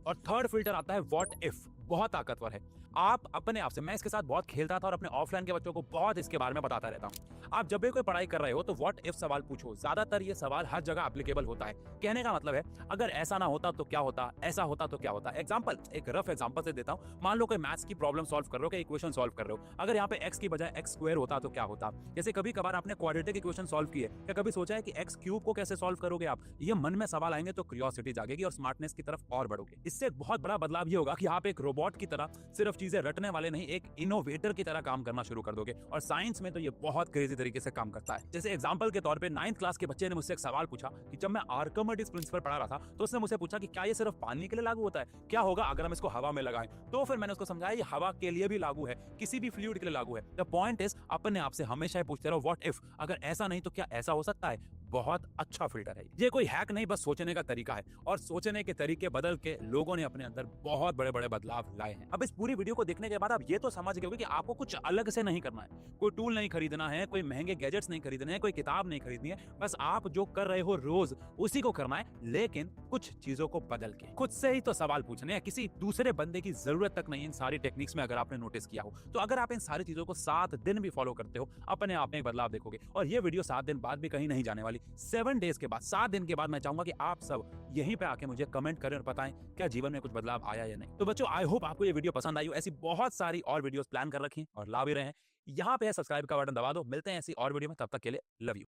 और third filter आता है व्हाट इफ, बहुत ताकतवर है। आप अपने आप से, मैं इसके साथ बहुत खेलता था और अपने ऑफलाइन के बच्चों को बहुत इसके बारे में बताता रहता हूँ। आप जब भी कोई पढ़ाई कर रहे हो तो व्हाट इफ सवाल पूछो। ज्यादातर ये सवाल हर जगह एप्लीकेबल होता है। कहने का मतलब है, अगर ऐसा ना होता तो क्या होता, ऐसा होता तो क्या होता। एग्जाम्पल, एक रफ एग्जाम्पल से देता हूँ। मान लो कोई मैथ्स की प्रॉब्लम सॉल्व कर रहे हो, कोई इक्वेशन सॉल्व कर रहे हो, अगर यहाँ पे एक्स की बजाय एक्स स्क्वायर होता तो क्या होता। जैसे कभी कभार आपने क्वाड्रेटिक इक्वेशन सॉल्व की है, क्या कभी सोचा है कि एक्स क्यूब को कैसे सॉल्व करोगे आप। ये मन में सवाल आएंगे तो क्यूरियोसिटी जागेगी और स्मार्टनेस की तरफ और बढ़ोगे। इससे एक बहुत बड़ा बदलाव ये होगा कि आप एक रोबोट की तरह सिर्फ चीजें रटने वाले नहीं, एक इनोवेटर की तरह काम करना शुरू कर दोगे। और साइंस में तो ये बहुत क्रेजी तरीके से काम करता है। जैसे एग्जांपल के तौर पे 9th क्लास के बच्चे ने मुझसे एक सवाल पूछा कि जब मैं आर्किमिडीज प्रिंसिपल पढ़ा रहा था तो उसने मुझसे पूछा कि क्या ये सिर्फ पानी के लिए लागू होता है, क्या होगा अगर हम इसको हवा में लगाएं। तो फिर मैंने उसको समझाया ये हवा के लिए भी लागू है, किसी भी फ्लूइड के लिए लागू है। द पॉइंट इज, अपने आप से हमेशा ये पूछते रहो व्हाट इफ, अगर ऐसा नहीं तो क्या ऐसा हो सकता है। बहुत अच्छा फिल्टर है ये, कोई हैक नहीं, बस सोचने का तरीका है। और सोचने के तरीके बदल के लोगों ने अपने अंदर बहुत बड़े बड़े बदलाव लाए हैं। अब इस पूरी वीडियो को देखने के बाद आप ये तो समझ गए होंगे कि आपको कुछ अलग से नहीं करना है, कोई टूल नहीं खरीदना है, कोई महंगे गैजेट्स नहीं खरीदने हैं, कोई किताब नहीं खरीदनी है। बस आप जो कर रहे हो रोज उसी को करना है, लेकिन कुछ चीजों को बदल के। खुद से ही तो सवाल पूछने हैं, किसी दूसरे बंदे की जरूरत तक नहीं इन सारी टेक्निक्स में। अगर आपने नोटिस किया हो तो अगर आप इन सारी चीजों को 7 दिन भी फॉलो करते हो, अपने आप में एक बदलाव देखोगे। और ये वीडियो 7 दिन बाद भी कहीं नहीं जाने वाली। 7 डेज के बाद, 7 दिन के बाद मैं चाहूंगा कि आप सब यहीं पे आके मुझे कमेंट करें और बताएं क्या जीवन में कुछ बदलाव आया या नहीं। तो बच्चों, आई होप आपको ये वीडियो पसंद आई हो। ऐसी बहुत सारी और वीडियोस प्लान कर रखी और ला भी रहे हैं। यहाँ पे सब्सक्राइब का बटन दबा दो। मिलते हैं ऐसी और वीडियो में, तब तक के लिए लव यू।